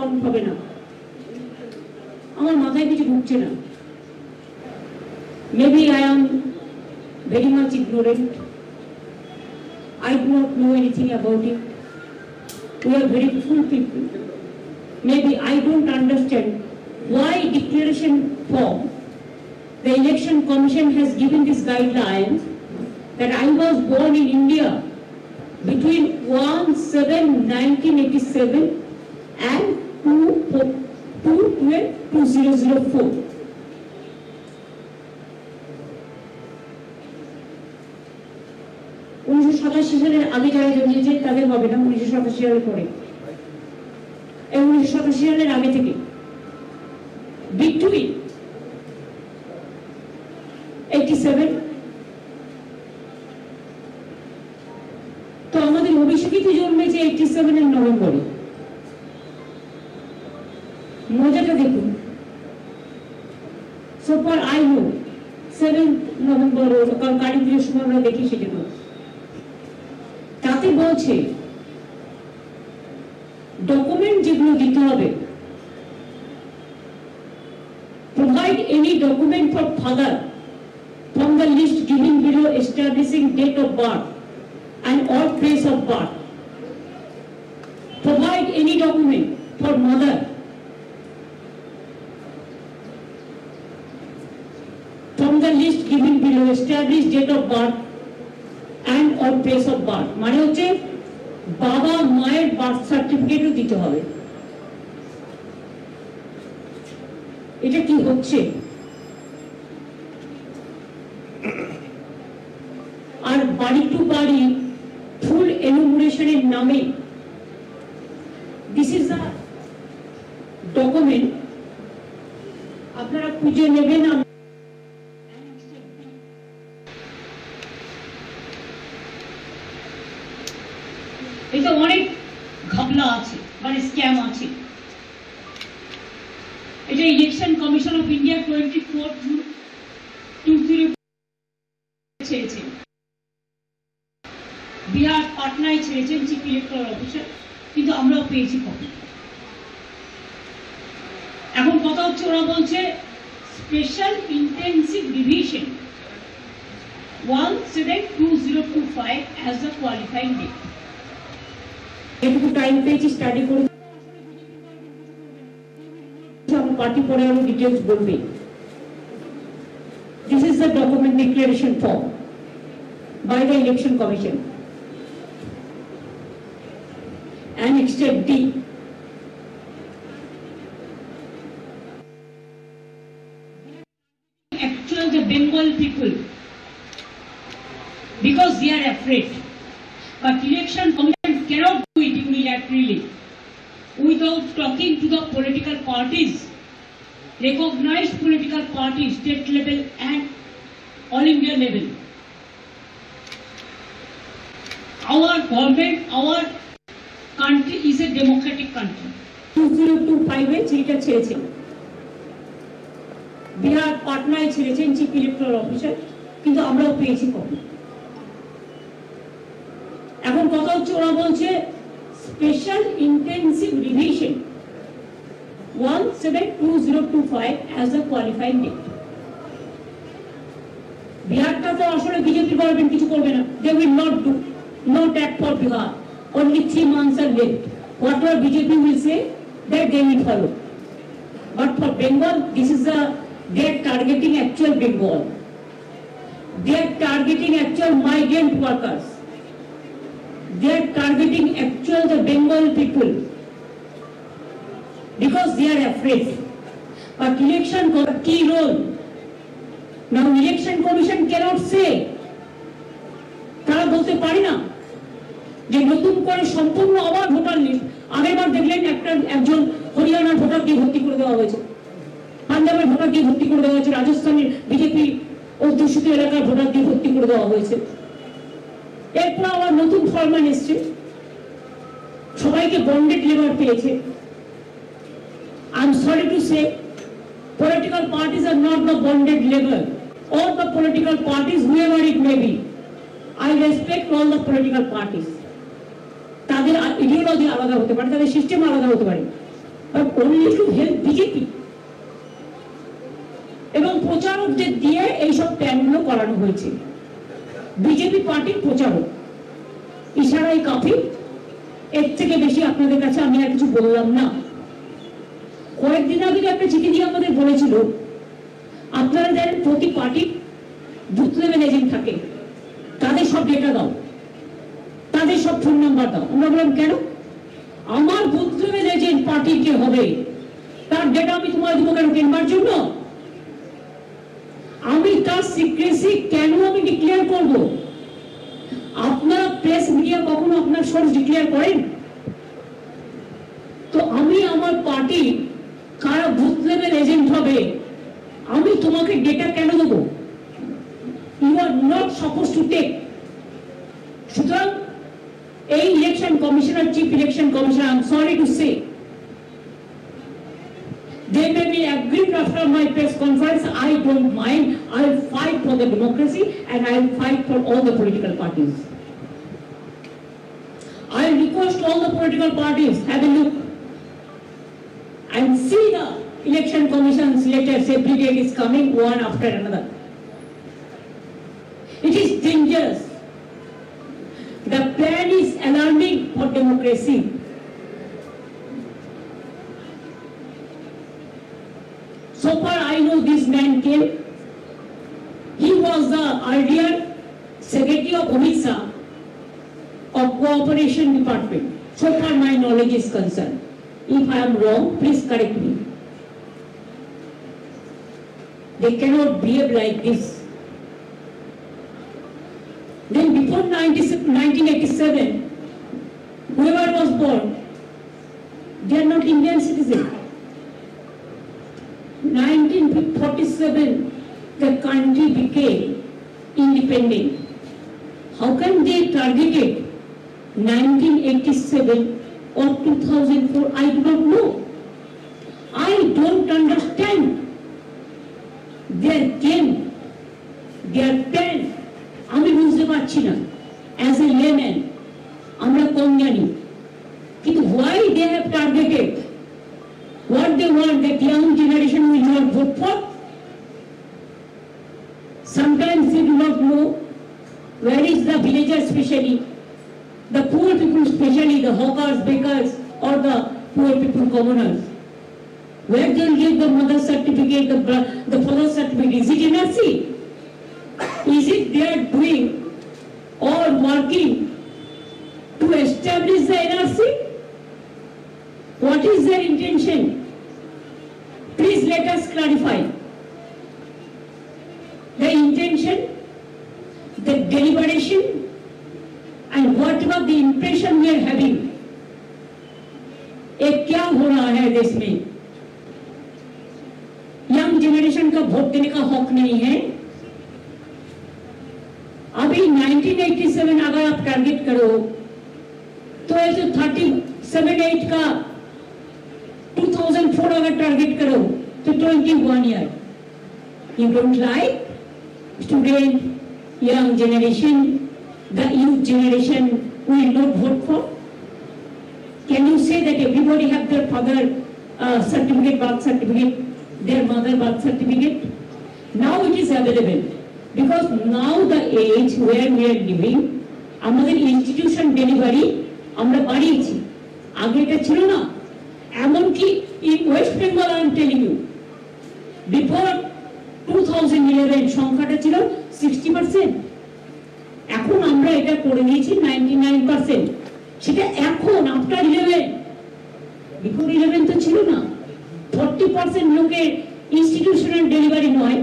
Count হবে না। আমার মাথায় কিছু ঢুকছে না। Maybe I am very much ignorant. I do not know anything about it. We are very full people. Maybe I don't understand why declaration form the Election Commission has given this guidelines that I was born in India between 1/7/1987 and 2/12/2004. সালের আগে যারা জন্মেছেন তাদের হবে না, 1987 সালের পরে। এই 1987 সালের আগে থেকে বিটুইন 87 তো আমাদের অভিষেকিত জন্মেছে 87 এর নভেম্বরে। মজাটা দেখুন, সোপার আই নো 7 নভেম্বর কারণ কালী পুজোর সময় আমরা দেখি সেটা। তাতে বলছে ডকুমেন্ট যেগুলো দিতে হবে, provide any document for father from the list given below establishing date of birth and or place of birth. Provide any document for mother from the list given below established date of birth and or place of birth. মানে হচ্ছে বাবা মায়ের birth সার্টিফিকেটও দিতে হবে। এটা কি হচ্ছে? আর বাড়ি টু বাড়ি ফুল এনুমারেশনের নামে দিস ইজ আ ডকুমেন্ট আপনারা খুঁজে নেবেন। এটা অনেক ঘাবলা আছে, মানে স্ক্যাম আছে। এটা ইলেকশন কমিশন অফ ইন্ডিয়া 24/20 ছেড়েছেন, বিহার পাটনায় ছেড়েছেন চিফ ইলেকটরাল অফিসার, কিন্তু আমরাও পেয়েছি কপি। এখন কথা হচ্ছে ওরা বলছে special intensive revision 1/7/2025 as the qualifying date। এটুকু টাইম পেয়েছি স্টাডি করে, আমার পার্টি পরে আরো ডিটেলস বলবে। This is the document declaration form by the election commission. Annexed D. Actually, the Bengal people, because they are afraid, but election commission cannot do it unilaterally without talking to the political parties, recognized political parties, state level and all India level. Our government, our country is a democratic country. 2025 এ চিঠিটা ছেড়েছেন, বিহার পাটনায় ছেড়েছেন chief electoral officer, কিন্তু আমরাও পেয়েছি copy. এখন কথা হচ্ছে ওরা বলছে special intensive revision 1/7/2025 as the qualifying date। বিহারটা তো আসলে বিজেপি গভর্নমেন্ট কিছু করবে না, they will not do, not act for Bihar। Only 3 months are left. Whatever BJP will say, that they will follow. But for Bengal, this is they are targeting actual Bengal. They are targeting actual migrant workers. They are targeting actual the Bengal people because they are afraid. But election got a key role. Now election commission cannot say. তারা বলতে পারে না যে নতুন করে সম্পূর্ণ আবার voter list. আগেরবার দেখলেন একজন হরিয়ানার ভোটারকে ভর্তি করে দেওয়া হয়েছে, পাঞ্জাবের ভোটারকে ভর্তি করে দেওয়া হয়েছে, রাজস্থানের বিজেপি অধ্যুষিত এলাকার ভোটারকে ভর্তি করে দেওয়া হয়েছে। এরপর আবার নতুন ফরমান এসছে, সবাইকে বন্ডেড লেবার পেয়েছে। I am sorry to say, political parties are not the bonded labour, all the political parties whoever it may be. I respect all the political parties. তাদের ইডিওলজি আলাদা হতে পারে, তাদের সিস্টেম আলাদা হতে পারে, but only to help BJP. এবং প্রচারকদের দিয়ে এইসব প্ল্যানগুলো করানো হয়েছে। বিজেপি পার্টির প্রচারক ইশারাই কাফি, এর থেকে বেশি আপনাদের কাছে আমি আর কিছু বললাম না। কয়েকদিন আগে একটা চিঠি দিয়ে আমাদের বলেছিল আপনারা জানেন প্রতি পার্টির বুথ লেভেল এজেন্ট থাকে, তাদের সব ডেটা দাও, তাদের সব ফোন নাম্বার দাও। আমরা বললাম কেন? আমার বুথ লেভেল এজেন্ট পার্টির কে হবে, তার ডেটা আমি তোমায় দেবো কেন? কেনবার জন্য? আমি তার সিক্রেসি কেন আমি ডিক্লেয়ার করব? আপনারা প্রেস মিডিয়া কখনো আপনার সোর্স ডিক্লেয়ার করেন? তো আমি আমার পার্টি কারা বুথ লেভেল এজেন্ট হবে আমি তোমাকে ডেটা কেন দেবো? You are not suppose to take. সুতরাং এই election commissioner, chief election commissioner, I am sorry to say, they may be aggrieved after my press conference. I don't mind. I'll fight for the democracy and I'll fight for all the political parties. I request all the political parties, have a look and see the election commission's letters. Every day is coming one after another. It is dangerous. The plan is alarming for democracy. So far I know this man came. He was the earlier Secretary of Amit Shah of Cooperation Department. So far my knowledge is concerned. If I am wrong, please correct me. They cannot behave like this. Then before 1987, whoever was born, they are not Indian citizens. 1947, the country became independent. How can they target it 1987 or 2004? I do not know. I don't understand their game, their plan. আমি বুঝতে পারছি না। As a layman, আমরা কম জানি। কিন্তু why they have targeted? What they want, that young generation will not vote for? Sometimes they do not know where is the villagers, especially the poor people, especially the hawkers, bakers, or the poor people, commoners. Where they will get the mother certificate, the father certificate? Is it NRC? Is it they are doing or working to establish the NRC? What is their intention? Please let us clarify. The intention, the deliberation, and whatever the impression we are having. ये क्या हो रहा है देश में? Young generation का vote देने का हक नहीं है। अभी 1987 अगर आप टारगेट करो तो ऐसे 37-8 का 2004 अगर टारगेट करो तो 21 year. You don't like student, young generation, the youth generation will not vote for? Can you say that everybody have their father certificate, birth certificate, their mother birth certificate? Now it is available because now the age where we are living, আমাদের institution delivery আমরা বাড়িয়েছি, আগে এটা ছিল না। এমনকি in West Bengal I am telling you, before 2011 সংখ্যাটা ছিল 60%, এখন আমরা এটা করে দিয়েছি 99%। সেটা এখন আফটার 11, বিফোর 11 তো ছিল না। 40% লোকের ইনস্টিটিউশনাল ডেলিভারি নয়,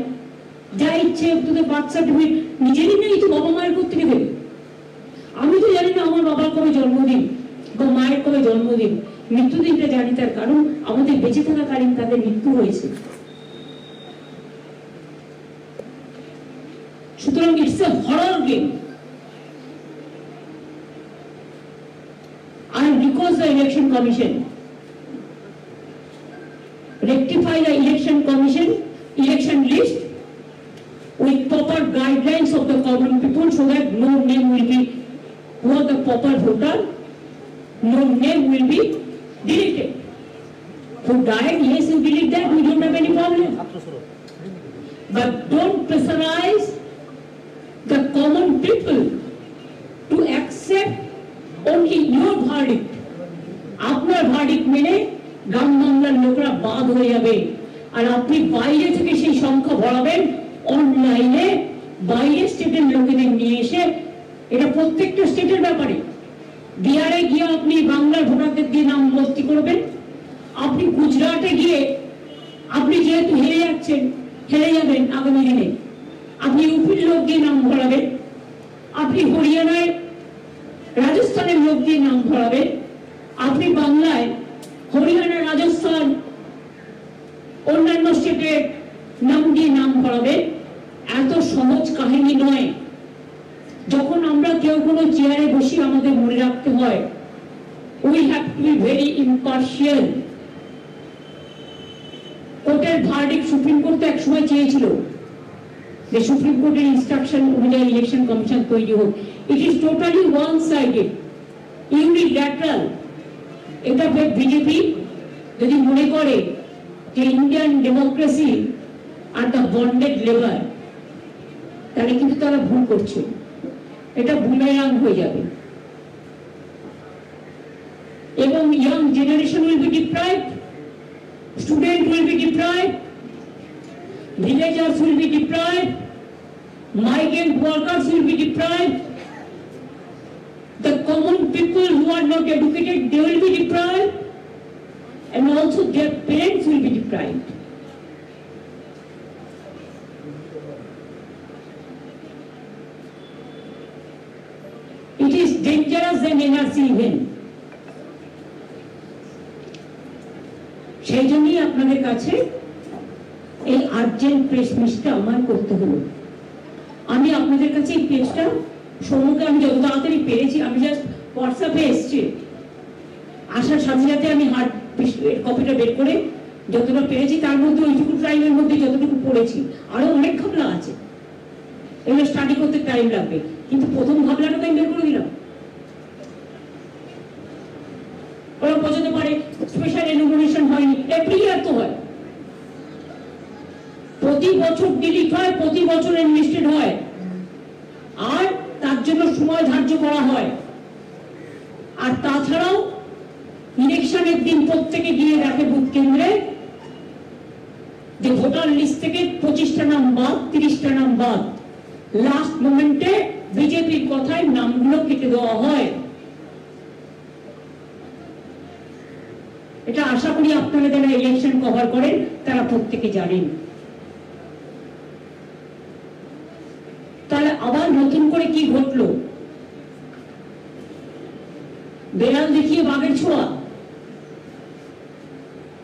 যা ইচ্ছে তোদের বার্থ সার্টিফিকেট নিজেরই নেই তো বাবা মায়ের কোথা থেকে দেবে? আমি তো জানি না আমার বাবার কবে জন্মদিন বা মায়ের কবে জন্মদিন, মৃত্যুদিনটা জানি, তার কারণ আমাদের বেঁচে থাকাকালীন তাদের মৃত্যু হয়েছে। সুতরাং it's a horror game. I request the election commission rectify the election commission election list with proper guidelines of the common people so that no name will be, who are the proper voter, no name will be deleted. who died, yes, we believe that, we don't have any problem. But don't pressurize the common people to accept only your verdict. আপনার verdict মেনে গ্রাম বাংলার লোকরা বাদ হয়ে যাবে, আর আপনি বাইরে থেকে সেই সংখ্যা ভরাবেন অনলাইনে, বাইরে স্টেটের লোকেদের নিয়ে এসে। এটা প্রত্যেকটা স্টেটের ব্যাপারে। বিহারে গিয়ে আপনি বাংলার ভোটারদের দিয়ে নাম ভর্তি করবেন, আপনি গুজরাটে গিয়ে আপনি যেহেতু হেরে যাচ্ছেন, হেরে যাবেন আগামী দিনে, আপনি ইউপির লোক দিয়ে নাম ভরাবেন, আপনি হরিয়ানায় রাজস্থানের লোক দিয়ে নাম ভরাবেন, আপনি বাংলায় হরিয়ানা রাজস্থান অন্যান্য স্টেটের নাম দিয়ে নাম ভরাবেন। এত সহজ কাহিনী নয়। যখন আমরা কেউ কোনো চেয়ারে বসি আমাদের মনে রাখতে হয় we have to be very impartial. কোর্টের ভার্ডিক্ট সুপ্রিম কোর্ট তো একসময় চেয়েছিল যে সুপ্রিম কোর্টের ইনস্ট্রাকশন অনুযায়ী ইলেকশন কমিশন তৈরি হোক। It is totally one sided, unilateral. এটা বিজেপি যদি মনে করে যে Indian democracy are the bonded labour, তাহলে কিন্তু তারা ভুল করছে। এটা বুমেরাং হয়ে যাবে এবং young generation will be deprived, student will be deprived, villagers will be deprived, migrant workers will be deprived, the common people who are not educated, they will be deprived, and also their parents will be deprived. It is dangerous than NRC even. সেই জন্যই আপনাদের কাছে এই urgent press মিটটা আমার করতে হলো। আমি আপনাদের কাছে এই পেজটা সম্মুখে আমি যত তাড়াতাড়ি পেরেছি, আমি জাস্ট হোয়াটসঅ্যাপে এসছি, আসার সাথে সাথে আমি হার্ড কপিটা বের করে যতটা পেরেছি, তার মধ্যে ওইটুকু টাইমের মধ্যে যতটুকু পড়েছি, আরো অনেক ভাবনা আছে, এগুলো স্টাডি করতে টাইম লাগবে, কিন্তু প্রথম ভাবনাটা তো আমি বের করে দিলাম। ওরা বোঝাতে পারে স্পেশাল এনুমারেশন হয়নি, এভরি ইয়ার তো হয়, প্রতি বছর ডিলিট হয়, প্রতি বছর ইনভেস্টেড হয়, আর তার জন্য সময় ধার্য করা হয়। আর তাছাড়াও ইলেকশনের দিন প্রত্যেকে গিয়ে দেখে বুথ কেন্দ্রে যে ভোটার লিস্ট থেকে 25টা নাম বাদ, 30টা নাম বাদ, লাস্ট মোমেন্টে বিজেপির কথায় নামগুলো কেটে দেওয়া হয়। এটা আশা করি আপনারা যারা ইলেকশন কভার করেন তারা প্রত্যেকে জানেন। তাহলে আবার নতুন করে কি ঘটলো? বেড়াল দেখিয়ে বাঘের ছোঁয়া,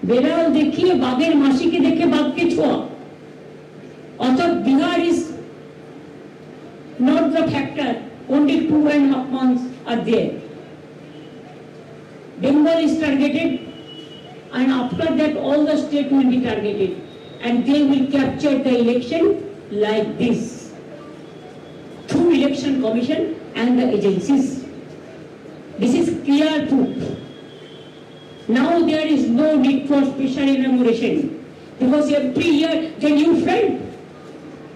বেড়াল দেখিয়ে বাঘের মাসিকে দেখে বাঘকে ছোঁয়া। অর্থাৎ Bihar is not the factor, only 2.5 months are there. Bengal is targeted, and after that all the state will be targeted, and they will capture the election like this through election commission and the agencies. This is clear proof. Now there is no need for special enumeration, because every year then you failed,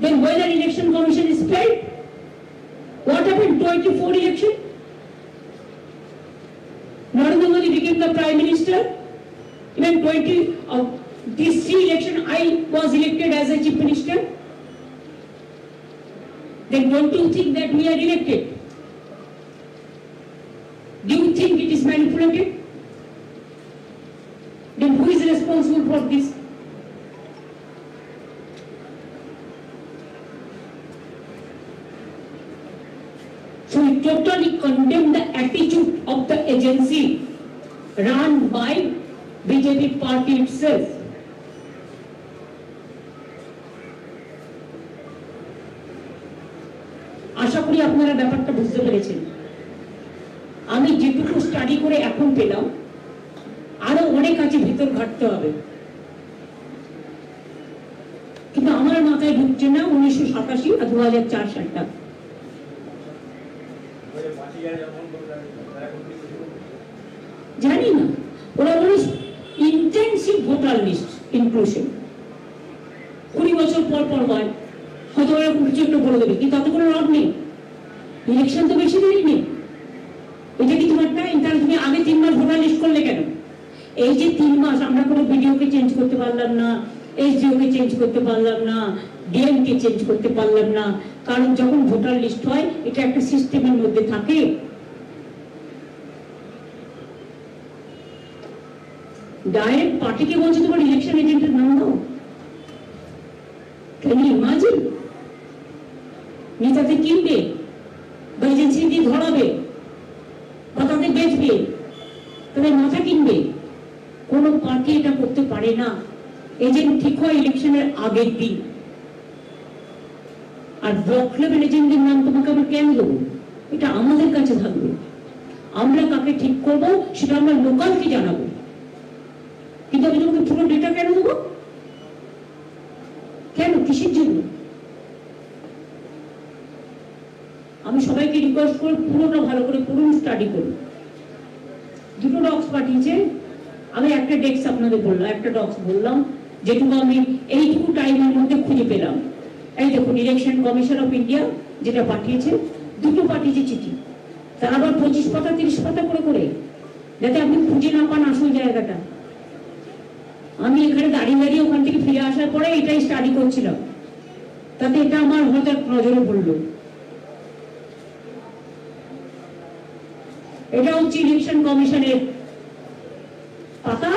then whether election commission is failed. What happened 24 election? Narendra Modi became the Prime Minister. Even this 3 election I was elected as a Chief Minister. Then don't you think that we are elected? Do you think it is manipulated? Then who is responsible for this? So we totally condemn the attitude of the agency run by BJP party itself. আশা করি আপনারা ব্যাপারটা বুঝতে পেরেছেন। আমি যেটুকু study করে এখন পেলাম, আরো অনেক আছে ভিতর ঘাটতে হবে, কিন্তু আমার মাথায় ঢুকছে না 1987 আর 2004 সালটা। জানি না, ওরা বলে intense comprehensive voter list inclusion 20 বছর পর পর হয়, হয়তো এরকম কিছু একটা বলে দেবে, কিন্তু তাতে কোনো লাভ নেই। ইলেকশন তো বেশি দিন নেই, এটা কি তোমার টাইম? তাহলে তুমি আগে 3 মাস ভোটার লিস্ট করলে কেন? এই যে 3 মাস আমরা কোনো ভিডিওকে চেঞ্জ করতে পারলাম না, এসডিওকে চেঞ্জ করতে পারলাম না, ডিএমকে চেঞ্জ করতে পারলাম না, কারণ যখন ভোটার লিস্ট হয় এটা একটা সিস্টেমের মধ্যে থাকে। ডাইরেক্ট পার্টিকে বলছে তোমার ইলেকশন এজেন্টের নাম দাও। Can you imagine? নেতাদের কিনবে বা এজেন্সি দিয়ে ধরাবে বা তাদের বেচবে, তাদের মাথা কিনবে। কোন পার্টি এটা করতে পারে না। এজেন্ট ঠিক হয় ইলেকশনের আগের দিন, আর ব্লক লেভেল এজেন্টের নাম তোমাকে আমরা কেন দেবো? এটা আমাদের কাছে থাকবে। আমরা কাকে ঠিক করবো সেটা আমরা লোকালকে জানাবো, কিন্তু আমি তোমাকে পুরো ডেটা কেন দেবো? কেন? কিসের জন্য? আমি সবাইকে রিকোয়েস্ট করি পুরোটা ভালো করে পড়ুন, স্টাডি করুন। 2টো ডক্স পাঠিয়েছে, আমি একটা ডেস্ক আপনাদের বললাম, একটা ডক্স বললাম যেটুকু আমি এইটুকু টাইমের মধ্যে খুঁজে পেলাম। এই দেখুন, ইলেকশন কমিশন অফ ইন্ডিয়া যেটা পাঠিয়েছে, 2টো পাঠিয়েছে চিঠি, তার আবার 25 পাতা 30 পাতা করে করে, যাতে আপনি খুঁজে না পান আসল জায়গাটা। আমি এখানে দাঁড়িয়ে দাঁড়িয়ে ওখান থেকে ফিরে আসার পরে এটাই স্টাডি করছিলাম, তাতে এটা আমার হঠাৎ নজরে পড়লো। এটা হচ্ছে ইলেকশন কমিশনের পাতা,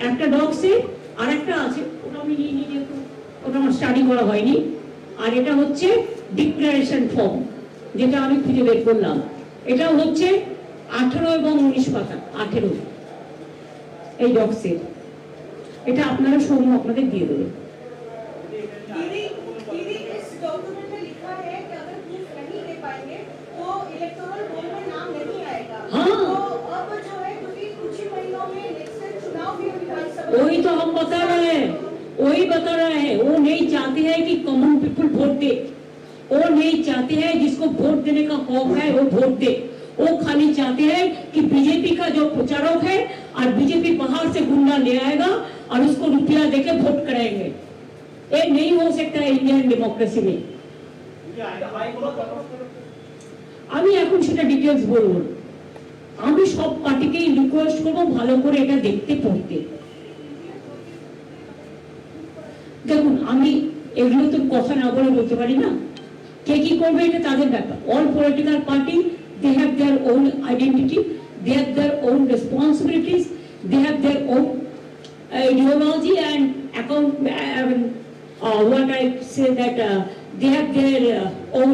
একটা ডক্সে, আর একটা আছে ওটা আমি নিয়ে নিয়ে যেহেতু ওটা আমার স্টাডি করা হয়নি। আর এটা হচ্ছে ডিক্লারেশন ফর্ম, যেটা আমি খুঁজে বের করলাম। এটা হচ্ছে 18 এবং 19 পাতা, 18 এই ডক্সে। এটা আপনারা সৌম্য আপনাদের দিয়ে দেবে। वही तो हम बता रहे हैं, वही बता रहे हैं। वो नहीं चाहते हैं कि कॉमन पीपल वोट दे, वो नहीं चाहते हैं जिसको वोट देने का हक है वो वोट दे। वो खाली चाहते हैं कि बीजेपी का जो प्रचारक है और बीजेपी बाहर से गुंडा ले आएगा और उसको रुपया देके वोट कराएंगे। ये नहीं हो सकता है इंडियन डेमोक्रेसी में। আমি এখন সেটা ডিটেইলস বলবো। আমি সব পার্টিকেই রিকোয়েস্ট করবো ভালো করে এটা দেখতে পড়তে। দেখুন, আমি এগুলো তো কথা না বলে বলতে পারি না, কে কি করবে এটা তাদের ব্যাপার। All political party they have their own identity, they have their own responsibilities, they have their own ideology and account, what I say that they have their own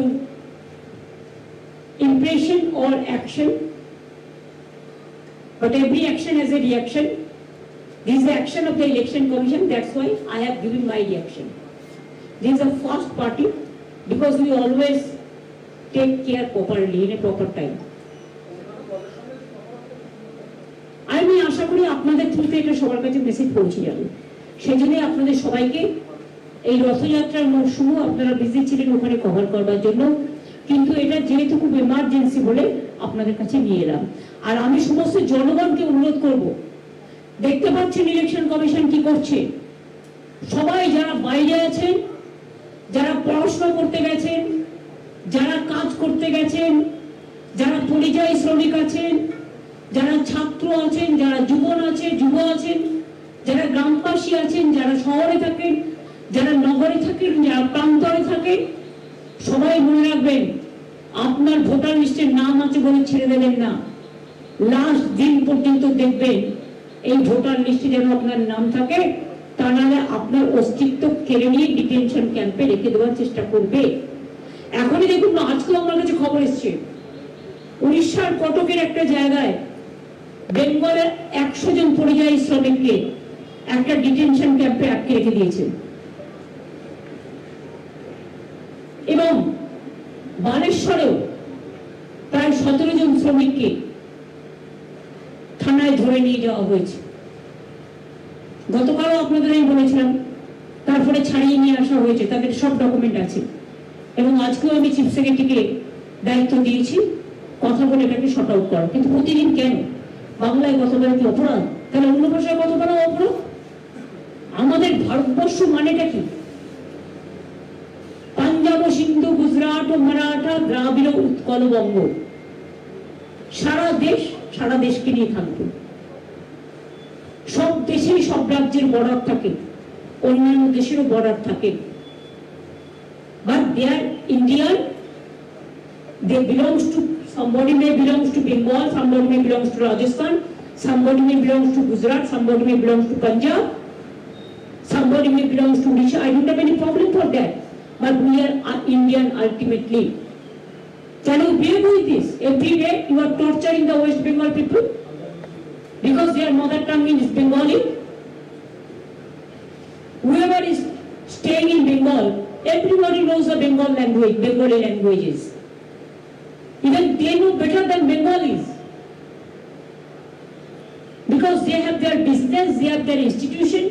impression or action, but every action has a reaction. This is the action of the election commission, that's why I have given my reaction. This is a fast party because we always take care properly in a proper time. আমি আশা করি আপনাদের থ্রুতে এটা সবার কাছে message পৌঁছে যাবে। সেজন্যই আপনাদের সবাইকে এই রথযাত্রার মরশুমও আপনারা বিজি ছিলেন ওখানে কভার করবার জন্য, কিন্তু এটা যেহেতু খুব এমার্জেন্সি বলে আপনাদের কাছে নিয়ে এলাম। আর আমি সমস্ত জনগণকে অনুরোধ করব, দেখতে পাচ্ছেন ইলেকশন কমিশন কি করছে। সবাই যারা বাইরে আছেন, যারা পড়াশোনা করতে গেছেন, যারা কাজ করতে গেছেন, যারা পরিযায়ী শ্রমিক আছেন, যারা ছাত্র আছেন, যারা যুব আছেন, যারা গ্রামবাসী আছেন, যারা শহরে থাকেন, যারা নগরে থাকেন, যারা প্রান্তরে থাকেন, সবাই মনে রাখবেন আপনার ভোটার লিস্টের নাম আছে বলে ছেড়ে দেবেন না। লাস্ট দিন পর্যন্ত দেখবেন এই ভোটার লিস্টে যেন আপনার নাম থাকে, তা নাহলে আপনার অস্তিত্ব কেড়ে নিয়ে ডিটেনশন ক্যাম্পে রেখে দেওয়ার চেষ্টা করবে। এখনই দেখুন, আজকেও আমার কাছে খবর এসছে, উড়িষ্যার কটকের একটা জায়গায় বেঙ্গলের 100 জন পরিযায়ী শ্রমিককে একটা ডিটেনশন ক্যাম্পে আটকে রেখে দিয়েছে। এবং বালেশ্বরেও প্রায় 17 জন শ্রমিককে থানায় ধরে নিয়ে যাওয়া হয়েছে। গতকালও আপনাদের আমি বলেছিলাম, তারপরে ছাড়িয়ে নিয়ে আসা হয়েছে, তাদের সব ডকুমেন্ট আছে। এবং আজকেও আমি চিফ সেক্রেটারিকে দায়িত্ব দিয়েছি কথা বলে এটাকে শর্ট আউট করা। কিন্তু প্রতিদিন কেন বাংলায় কথা বলে কি অপরাধ? তাহলে অন্য ভাষায় কত বড় অপরাধ? আমাদের ভারতবর্ষ মানেটা কি? পাঞ্জাব, সিন্ধু, গুজরাট, মারাঠা, দ্রাবিড়, উৎকল, বঙ্গ, সারা দেশকে নিয়ে থাকবে। সব দেশেই সব রাজ্যের বর্ডার থাকে, অন্যান্য দেশেরও বর্ডার থাকে। But they are Indian. They belongs to, somebody may belongs to Bengal, somebody may belongs to Rajasthan, somebody may belongs to Gujarat, somebody may belongs to Punjab, somebody may belongs to Odisha. I don't have any problem for that. But we are Indian ultimately. Can you bear with this? Every day you are torturing the West Bengal people because their mother tongue is Bengali. Whoever is staying in Bengal, everybody knows the Bengal language, Bengali languages. Even they know better than Bengalis. Because they have their business, they have their institution,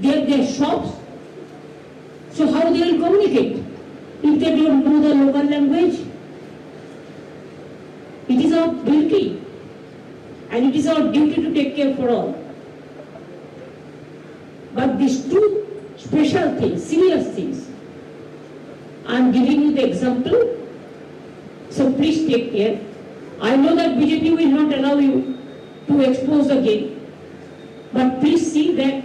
they have their shops. So how they will communicate if they don't know the local language? It is our duty, and it is our duty to take care for all. But these two special things, serious things, I am giving you the example, so please take care. I know that BJP will not allow you to expose the game, but please see that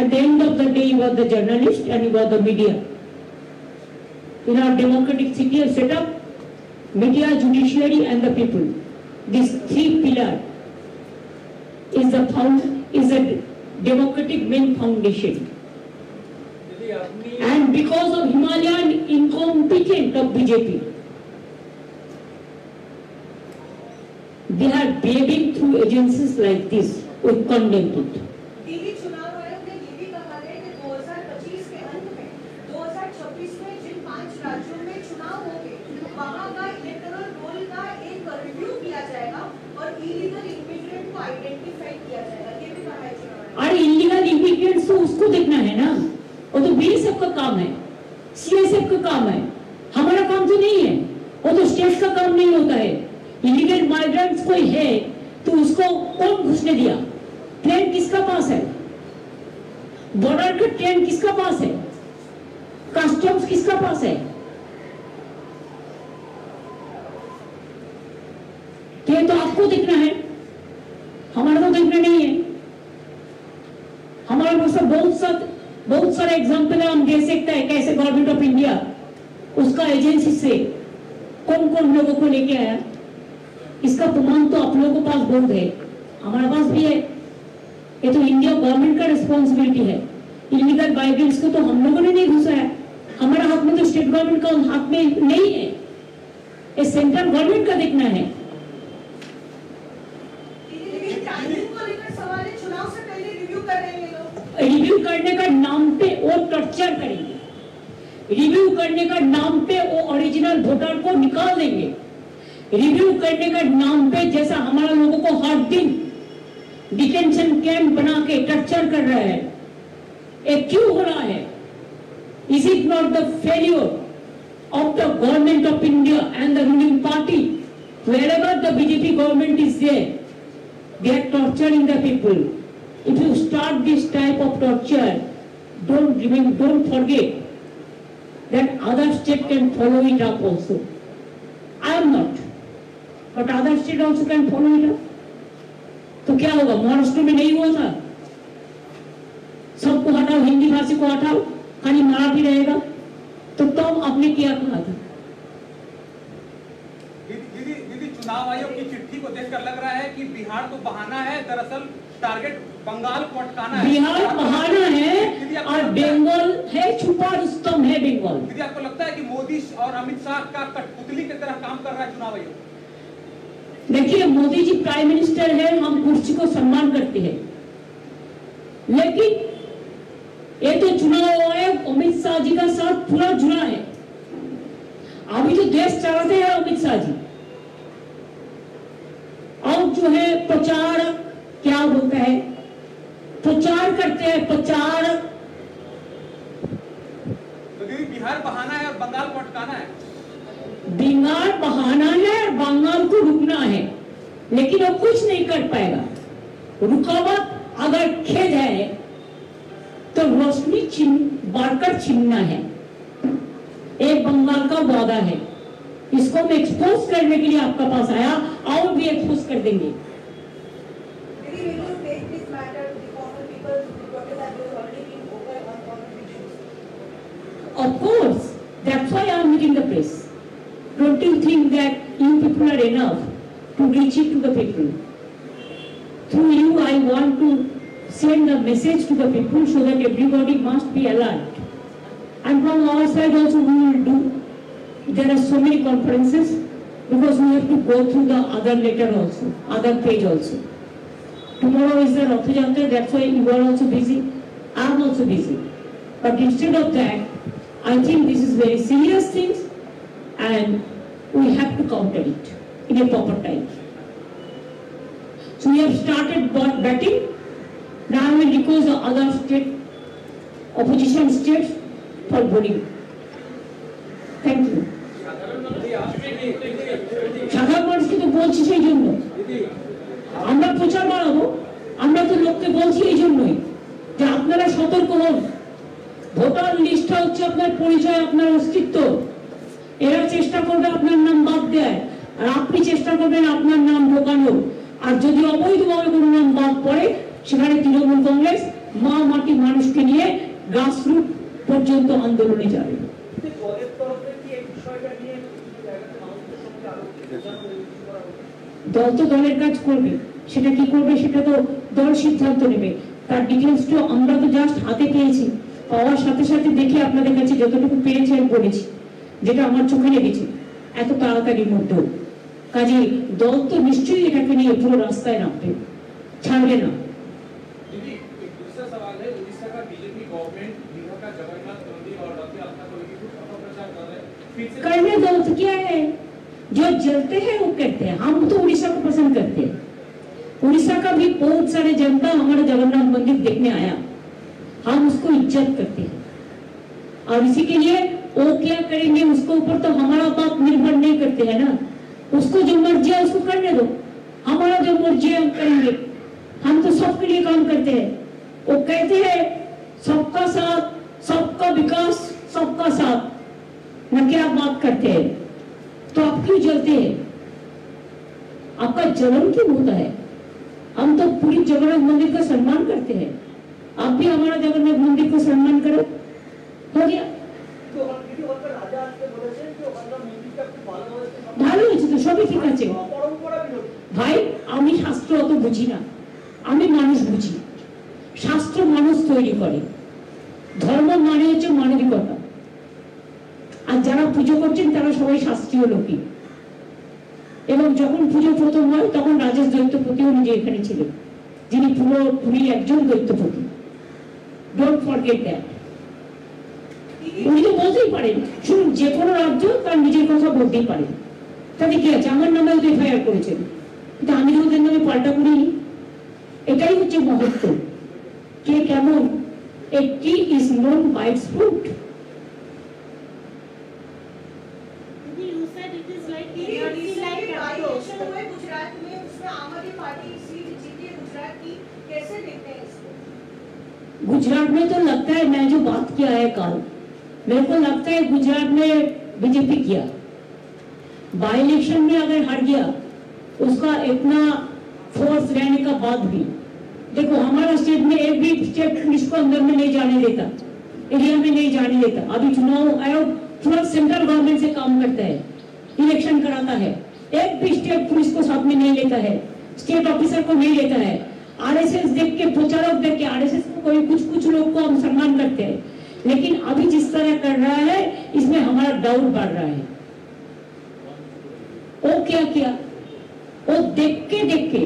at the end of the day you are the journalist and you are the media. In our democratic city setup, media, judiciary and the people, these three pillars is a democratic main foundation. And because of Himalayan incompetence of BJP, they are behaving through agencies like this. We condemn it. Delhi चुनाव आयोग ने ये भी कहा है कि 2025 के अंत में 2026 में जिन 5 राज्यों में चुनाव होंगे वहां का इलेक्टोरल रोल का एक रिव्यू किया जाएगा और इलीगल इमिग्रेंट को आइडेंटिफाई किया जाएगा। ये भी कहा है चुनाव आयोग। अरे इलीगल इमिग्रेंट्स तो उसको देखना है ना, वो तो बीएसएफ का काम है, सीएसएफ का काम है, हमारा काम तो नहीं है, वो तो स्टेट का काम नहीं होता है। इलीगल माइग्रेंट्स कोई है तो उसको कौन घुसने दिया? प्लेन किसका पास है? बॉर्डर का ट्रेन किसका पास है? कस्टम्स किसका पास है? ये तो आपको देखना है, हमारा तो देखना नहीं है। हमारे पास बहुत सारे एग्जाम्पल है, हम दे सकते हैं कैसे गवर्नमेंट ऑफ इंडिया उसका एजेंसी से कौन कौन लोगों को लेके आया। इसका प्रमाण तो आप लोगों के पास बहुत है, हमारे पास भी है। ये तो इंडिया गवर्नमेंट का रिस्पॉन्सिबिलिटी है। इलीगल माइग्रेंट्स को तो हम लोगों ने नहीं घुसाया, हमारा हाथ में तो स्टेट गवर्नमेंट का हाथ में नहीं है, ये सेंट्रल गवर्नमेंट का देखना है। रिव्यू करने का नाम पे वो टॉर्चर करेंगे, रिव्यू करने का नाम पे वो ओरिजिनल वोटर को निकाल देंगे, रिव्यू करने का नाम पे जैसा हमारा लोगों को हर दिन डिटेंशन कैंप बना के टॉर्चर कर रहा है। ये क्यों हो रहा है? Is it not the failure of the government of India and the ruling party? Wherever the BJP government is there, they are torturing the people. If you start this type of torture, don't forget that other state can follow it up also. I am not, but other state also can follow it up. तो क्या होगा? महाराष्ट्र में नहीं हुआ था, सबको हटाओ, हिंदी भाषी को हटाओ, खाली मराठी रहेगा, तो तब आपने क्या कहा था? दीदी चुनाव आयोग की चिट्ठी को देखकर लग रहा है कि बिहार तो बहाना है, दरअसल टारगेट बंगाल को अटकाना है। बिहार बहाना है और बंगाल है, छुपा रुस्तम है बंगाल। दीदी आपको लगता है कि मोदी और अमित शाह का कठपुतली की तरह काम कर रहा है चुनाव आयोग? देखिए, मोदी जी प्राइम मिनिस्टर है, हम कुर्सी को सम्मान करते हैं, लेकिन ये तो चुनाव आयोग अमित शाह जी का साथ पूरा जुड़ा है। अभी जो देश चलाते हैं अमित शाह जी, और जो है प्रचार, क्या बोलता है, प्रचार करते हैं, प्रचार। तो दीदी बिहार बहाना है और बंगाल को अटकाना है। बिहार बहाना है और बंगाल को रुकना है, लेकिन वो कुछ नहीं कर पाएगा। रुकावट अगर खेद है तो रोशनी बांटकर छीनना है, एक बंगाल का वादा है। इसको हम एक्सपोज करने के लिए आपका पास आया, और भी एक्सपोज कर देंगे। Of course, that's why I am meeting the press. Don't you think that you people are enough to reach it to the people? Through you, I want to send a message to the people so that everybody must be alert. And from our side also we will do. There are so many conferences because we have to go through the other letter also, other page also. Tomorrow is the Rath Yatra, that's why you are also busy. I am also busy. But instead of that, I think this is very serious things and we have to counter it in a proper time. So we have started batting. Now I will request the other state, opposition states for voting. Thank you. সাধারণ মানুষকে তো বলছি সেই জন্য আমরা প্রচার বাড়াবো, আমরা তো লোককে বলছি এই জন্যই যে আপনারা সতর্ক হন। ভোটার লিস্টটা হচ্ছে আপনার পরিচয়, আপনার অস্তিত্ব। এরা চেষ্টা করবে আপনার নাম বাদ দেয় আর আপনি চেষ্টা করবেন আপনার নাম ঢোকানো। আর যদি অবৈধভাবে কোনো নাম বাদ পড়ে সেখানে তৃণমূল কংগ্রেস মা মাটি মানুষকে নিয়ে গ্রাসরুট পর্যন্ত আন্দোলনে যাবে। দল তো দলের কাজ করবে, সেটা কি করবে সেটা তো দল সিদ্ধান্ত নেবে। তার ডিটেলসটা আমরা তো জাস্ট হাতে পেয়েছি, পাওয়ার সাথে সাথে দেখে আপনাদের কাছে যতটুকু পেরেছি আমি বলেছি, যেটা আমার চোখে লেগেছে এত তাড়াতাড়ির মধ্যেও। কাজে দল তো নিশ্চয়ই এটাকে নিয়ে পুরো রাস্তায় নামবে, ছাড়বে না। दूसरा सवाल है, उड़ीसा का बीजेपी गवर्नमेंट दीघा का जगन्नाथ मंदिर और रथ यात्रा को लेकर कुछ अपप्रचार कर रहे हैं। करने दो, तो क्या है, जो जलते हैं वो कहते हैं। हम तो उड़ीसा को पसंद करते हैं। उड़ीसा का भी बहुत सारे जनता हमारा जगन्नाथ मंदिर देखने आया, हम उसको इज्जत करते हैं। और इसी के लिए वो क्या करेंगे उसके ऊपर तो हमारा बात निर्भर नहीं करते है ना। उसको जो मर्जी है उसको करने दो, हमारा जो मर्जी है हम करेंगे। हम तो सबके लिए काम करते हैं। वो कहते हैं सबका साथ, सबका विकास, सबका साथ, न क्या बात करते हैं। तो आप क्यों जलते हैं? आपका जलन क्यों होता है? हम तो पूरी जगन्नाथ मंदिर का सम्मान करते हैं। आप भी हमारा जगन्नाथ मंदिर को सम्मान करो, हो गया। ভালো হয়েছে তো, সবই ঠিক আছে ভাই। আমি শাস্ত্র অত বুঝি না, আমি মানুষ বুঝি। শাস্ত্র মানুষ তৈরি করে, ধর্ম মানে হচ্ছে মানবিকতা। আর যারা পুজো করছেন তারা সবাই শাস্ত্রীয় লোকই। এবং যখন পুজো প্রথম হয় তখন রাজেশ দৈত্যপতিও নিজে এখানে ছিলেন, যিনি পুরোপুরি একজন দৈত্যপতি। Don't forget that. উনি তো বলতেই পারেন, শুনুন, যে কোনো রাজ্য তার নিজের কথা বলতেই পারেন, তাতে কি আছে? আমার নামে ওদের এফআইআর করেছেন, কিন্তু আমি ওদের নামে পাল্টা করিনি। এটাই হচ্ছে মহত্ব। কে কেমন, a tree is known by its fruit. Gujarat में तो लगता है, मैं जो बात किया है कल, मेरे को लगता है गुजरात में बीजेपी किया। बाई इलेक्शन में अगर हार गया, उसका इतना फोर्स रहने का बाद भी, देखो हमारा स्टेट में एक भी स्टेट पुलिस को अंदर में नहीं जाने देता, एरिया में नहीं जाने देता। अभी चुनाव आयोग पूरा सेंट्रल गवर्नमेंट से काम करता है, इलेक्शन कराता है, एक भी स्टेट पुलिस को साथ में नहीं लेता है, स्टेट ऑफिसर को नहीं लेता है। आरएसएस देख के, प्रचारक देख के, आरएसएस को कोई कुछ लोग को हम सम्मान करते हैं, लेकिन अभी जिस तरह कर रहा है इसमें हमारा डाउट बढ़ रहा है। वो क्या किया, वो देख के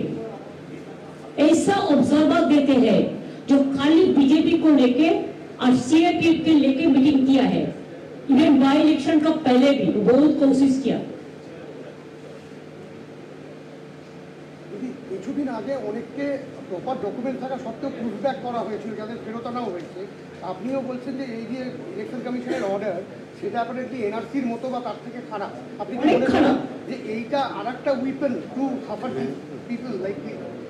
ऐसा ऑब्जर्वर देते हैं जो खाली बीजेपी को लेके और सीएपीएफ के लेके मीटिंग किया है। इवन बाई इलेक्शन का पहले भी बहुत कोशिश किया। কিছুদিন আগে অনেককে প্রপার ডকুমেন্ট থাকা সত্ত্বেও পুশব্যাক করা হয়েছিল, যাদের ফেরত আনাও হয়েছে। আপনিও বলছেন যে এই যে ইলেকশন কমিশনের অর্ডার, সেটা আপনাদেরকে এনআরসির মতো বা তার থেকে খারাপ। আপনি কি মনে করেন যে এইটা আর একটা weapon to suffer people like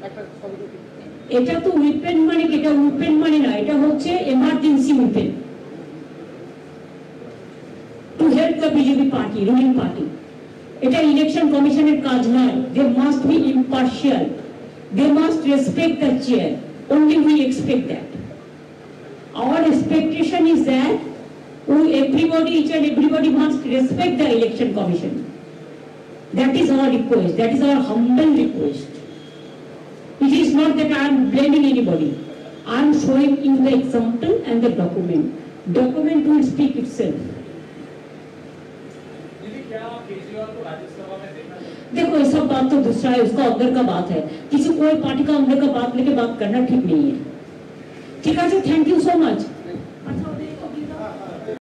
একটা সলিউশন? এটা তো উইপেন মানে কি, এটা উইপেন মানে না, এটা হচ্ছে emergency weapon to help the BJP party, ruling party. এটা ইলেকশন কমিশনের কাজ নয়। They must be impartial, they must respect the chair, only we expect that. Our expectation is that everybody, each and everybody must respect the election commission. That is our request, that is our humble request. It is not that I am blaming anybody. I am showing you the example and the document. Document will speak itself. देखो ये सब बात तो दूसरा है, उसका अंदर का बात है। किसी कोई पार्टी का अंदर का बात लेके बात करना ठीक नहीं है। ठीक है, थैंक यू सो मच।